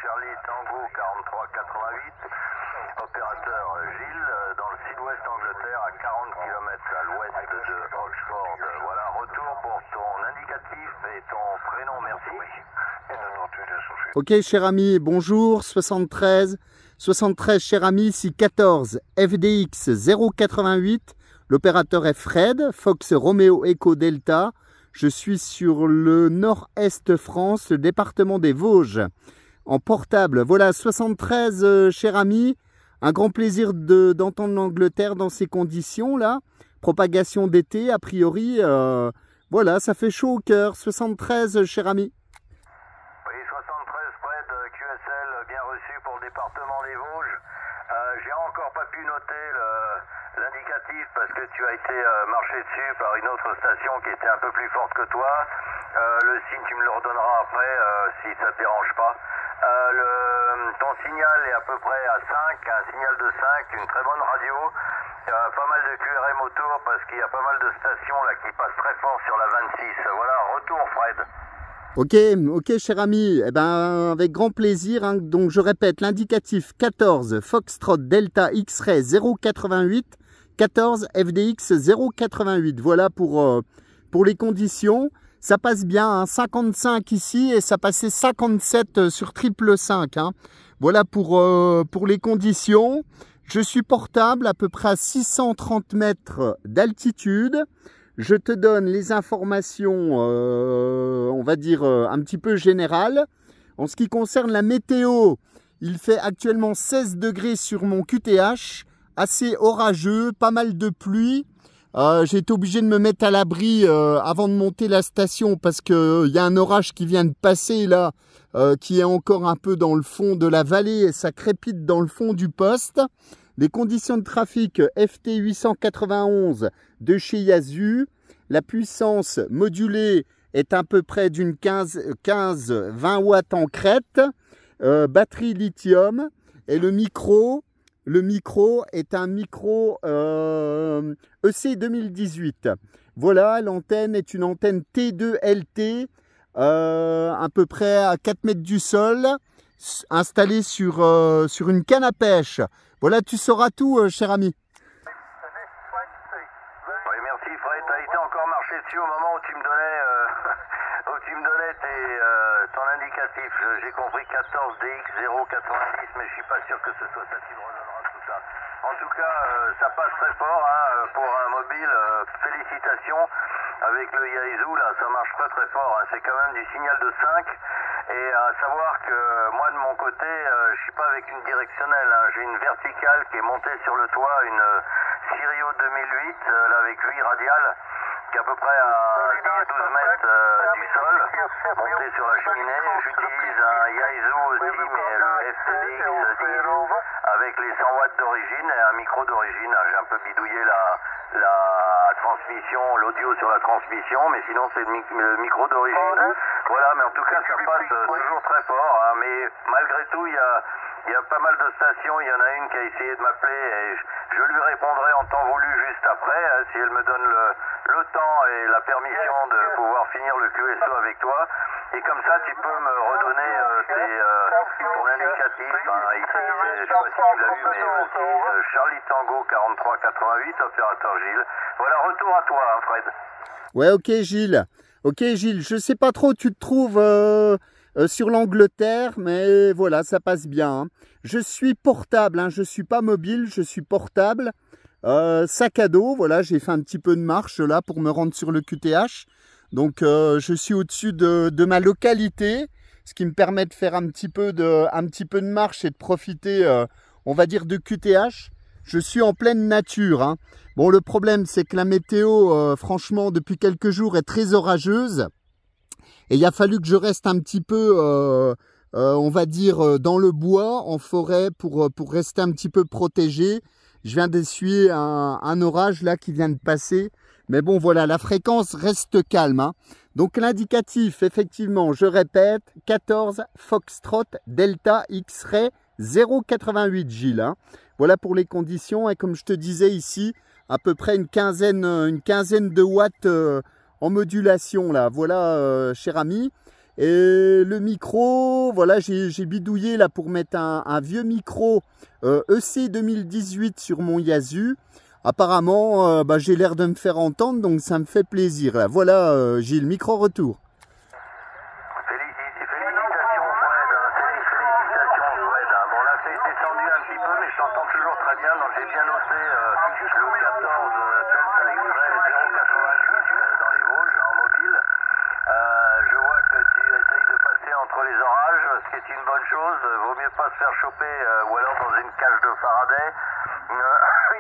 Charlie Tango 4388, opérateur Gilles, dans le sud-ouest Angleterre, à 40 km à l'ouest de Oxford. Voilà, retour pour ton indicatif et ton prénom, merci. Ok, cher ami, bonjour, 73, cher ami, ici 14, FDX 088, l'opérateur est Fred, Fox Romeo Echo Delta. Je suis sur le nord-est France, le département des Vosges, en portable. Voilà, 73, cher ami, un grand plaisir d'entendre l'Angleterre dans ces conditions-là. Propagation d'été, a priori, voilà, ça fait chaud au cœur. 73, cher ami. Oui, 73 près de QSL, bien reçu pour le département des Vosges. J'ai encore pas pu noter l'indicatif parce que tu as été marché dessus par une autre station qui était un peu plus forte que toi. Le signe, tu me le redonneras après si ça te dérange pas. Ton signal est à peu près à 5, un signal de 5, une très bonne radio. Pas mal de QRM autour parce qu'il y a pas mal de stations là qui passent très fort sur la 26. Voilà, retour Fred. Ok, cher ami, eh ben, avec grand plaisir, hein. Donc je répète, l'indicatif 14, Foxtrot Delta X-Ray 088, 14 FDX 088, voilà pour les conditions. Ça passe bien, hein, 55 ici et ça passait 57 sur 555, hein. Voilà pour les conditions. Je suis portable à peu près à 630 mètres d'altitude. Je te donne les informations, on va dire, un petit peu générales. En ce qui concerne la météo, il fait actuellement 16 degrés sur mon QTH, assez orageux, pas mal de pluie. J'ai été obligé de me mettre à l'abri avant de monter la station parce qu'il y a un orage qui vient de passer là, qui est encore un peu dans le fond de la vallée et ça crépite dans le fond du poste. Les conditions de trafic FT 891 de chez Yaesu. La puissance modulée est à peu près d'une 15-20 watts en crête. Batterie lithium. Et le micro est un micro EC 2018. Voilà, l'antenne est une antenne T2LT, à peu près à 4 mètres du sol, installée sur une canne à pêche. Voilà, tu sauras tout, cher ami. Oui, merci Fred. Tu as été encore marché dessus au moment où tu me donnais ton indicatif. J'ai compris 14DX 090, mais je suis pas sûr que ce soit ça qui me redonnera tout ça. En tout cas, ça passe très fort hein, pour un mobile. Félicitations. Avec le Yaesu, là, ça marche très très fort. Hein. C'est quand même du signal de 5. Et à savoir que moi, de mon côté, je suis pas avec une directionnelle. Hein. J'ai une verticale qui est montée sur le toit, une Sirio 2008, là, avec 8 radiales, qui est à peu près à 10-12 mètres du sol, montée sur la cheminée. J'utilise un Yaesu aussi, mais le FTDX 10, avec les 100 watts d'origine et un micro d'origine. J'ai un peu bidouillé la transmission, l'audio sur la transmission, mais sinon c'est le micro d'origine. Voilà, mais en tout cas ça passe toujours très fort, hein, mais malgré tout il y a pas mal de stations. Il y en a une qui a essayé de m'appeler et je lui répondrai en temps voulu juste après, hein, si elle me donne le temps et la permission de pouvoir finir le QSO avec toi. Et comme ça tu peux me redonner ton indicatif, hein, ici, je sais pas si tu l'as vu, mais aussi Charlie Tango 4388, opérateur Gilles. Voilà, retour à toi, hein, Fred. Ouais, ok Gilles. Ok Gilles, je sais pas trop où tu te trouves sur l'Angleterre, mais voilà, ça passe bien. Hein. Je suis portable, hein, je suis pas mobile, je suis portable. Sac à dos, voilà, j'ai fait un petit peu de marche là pour me rendre sur le QTH. Donc je suis au-dessus de ma localité, ce qui me permet de faire un petit peu de marche et de profiter, on va dire, de QTH. Je suis en pleine nature. Hein. Bon, le problème, c'est que la météo, franchement, depuis quelques jours, est très orageuse. Et il a fallu que je reste un petit peu, on va dire, dans le bois, en forêt, pour rester un petit peu protégé. Je viens d'essuyer un orage là qui vient de passer. Mais bon, voilà, la fréquence reste calme. Hein. Donc l'indicatif, effectivement, je répète, 14 Foxtrot Delta X-Ray 088 Gilles. Hein. Voilà pour les conditions. Et comme je te disais ici, à peu près une quinzaine de watts en modulation là. Voilà, cher ami. Et le micro, voilà, j'ai bidouillé là pour mettre un vieux micro EC 2018 sur mon Yaesu. Apparemment, j'ai l'air de me faire entendre, donc ça me fait plaisir. Là. Voilà, Gilles, micro retour. Félicitations Fred, félicitations Fred. Bon là c'est descendu un petit peu, mais je t'entends toujours très bien, donc j'ai bien noté le 14 Delta X-Ray 088 dans les Vosges, en mobile. Je vois que tu essayes de passer entre les orages, ce qui est une bonne chose. Vaut mieux pas se faire choper ou alors dans une cage de Faraday.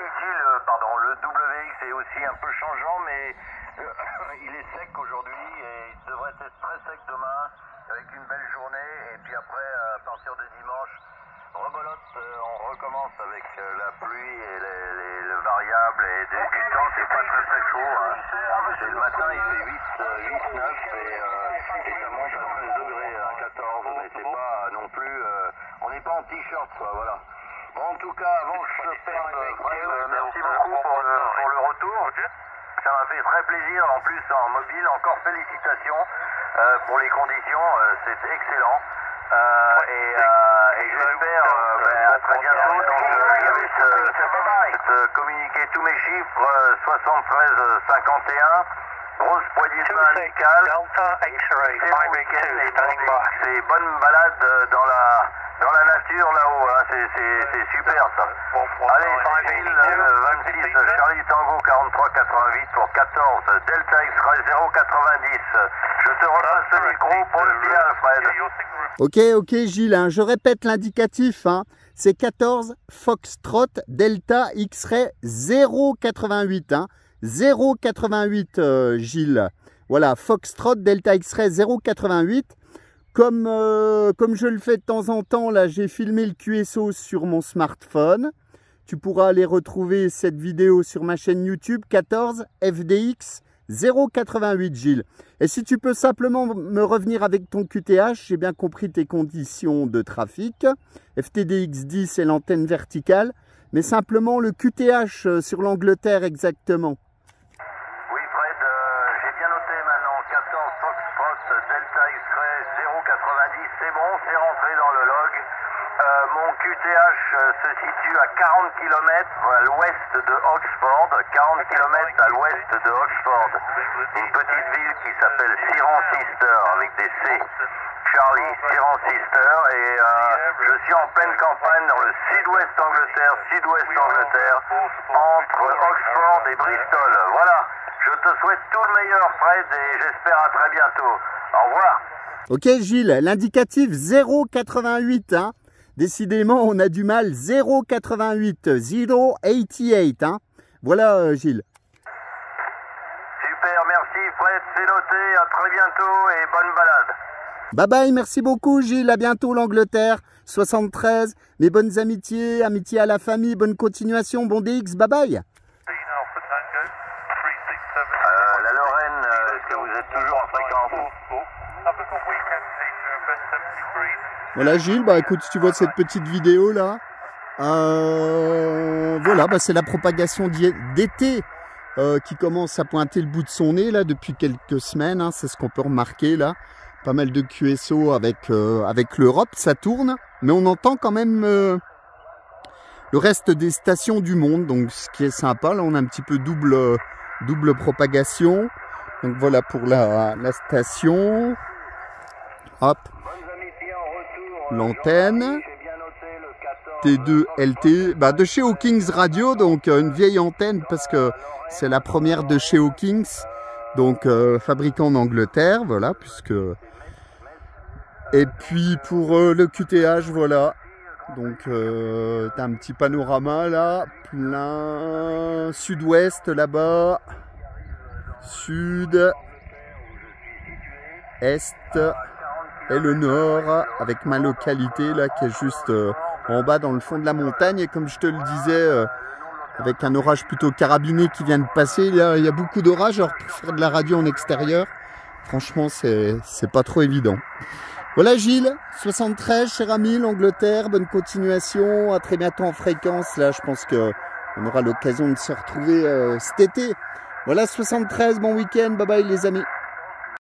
Ici, le WX est aussi un peu changeant, mais il est sec aujourd'hui et il devrait être très sec demain avec une belle journée. Et puis après, à partir de dimanche, rebolote, on recommence avec la pluie et le variable et du temps. C'est pas très chaud. Hein. C'est le matin, il fait 8, 9 et ça monte à 13 degrés, à 14. Mais c'est pas non plus. On n'est pas en t-shirt, quoi, voilà. Bon, en tout cas, avant que je te perde, Fred, merci beaucoup pour le retour. Ça m'a fait très plaisir. En plus, en mobile, encore félicitations pour les conditions. C'est excellent. Et j'espère à très bientôt. Donc, je vais communiquer tous mes chiffres 73-51. Grosse poignée de main amicale. C'est bonne balade dans la nature là-haut, hein. C'est super ça. Allez, 26 Charlie Tango 4388 pour 14 Delta X-Ray 090. Je te repasse le micro pour le final, Fred. Ok Gilles, hein, je répète l'indicatif, hein, c'est 14 Foxtrot Delta X-Ray 088, hein, 088 Gilles. Voilà, Foxtrot Delta X-Ray 088. Comme je le fais de temps en temps, là j'ai filmé le QSO sur mon smartphone. Tu pourras aller retrouver cette vidéo sur ma chaîne YouTube 14 FDX 088 Gilles. Et si tu peux simplement me revenir avec ton QTH, j'ai bien compris tes conditions de trafic. FTDX 10 et l'antenne verticale, mais simplement le QTH sur l'Angleterre exactement. Oui Fred, j'ai bien noté maintenant 14 Foxtrot Delta X-Ray 090, c'est bon, c'est rentré dans le log. Mon QTH se situe à 40 km à l'ouest de Oxford, 40 km à l'ouest de Oxford, une petite ville qui s'appelle Cirencester avec des C, Charlie, Cirencester, et je suis en pleine campagne dans le sud-ouest Angleterre, entre Oxford et Bristol. Voilà, je te souhaite tout le meilleur Fred et j'espère à très bientôt. Au revoir. Ok Gilles, l'indicatif 088, hein. Décidément, on a du mal. 088, 088, hein. Voilà, Gilles. Super, merci Fred, c'est noté. À très bientôt et bonne balade. Bye bye, merci beaucoup Gilles. À bientôt l'Angleterre. 73, mes bonnes amitiés, amitié à la famille, bonne continuation, bon DX, bye bye. La Lorraine, est-ce que vous êtes toujours en fréquence? Voilà Gilles, bah écoute, si tu vois cette petite vidéo là, voilà, bah, c'est la propagation d'été qui commence à pointer le bout de son nez là depuis quelques semaines, hein, c'est ce qu'on peut remarquer là. Pas mal de QSO avec l'Europe, ça tourne, mais on entend quand même le reste des stations du monde, donc ce qui est sympa, là on a un petit peu double propagation. Donc voilà pour la station. Hop. L'antenne. T2 LT. Bah de chez Hawkins Radio, donc une vieille antenne parce que c'est la première de chez Hawkins. Donc fabriqué en Angleterre, voilà, puisque. Et puis pour le QTH, voilà. Donc t'as un petit panorama là, plein sud-ouest là-bas. Sud, est et le nord avec ma localité là qui est juste en bas dans le fond de la montagne, et comme je te le disais avec un orage plutôt carabiné qui vient de passer, il y a beaucoup d'orage, alors pour faire de la radio en extérieur franchement c'est pas trop évident. Voilà Gilles, 73 cher ami, l'Angleterre, bonne continuation, à très bientôt en fréquence, là je pense que on aura l'occasion de se retrouver cet été. Voilà 73, bon week-end, bye bye les amis.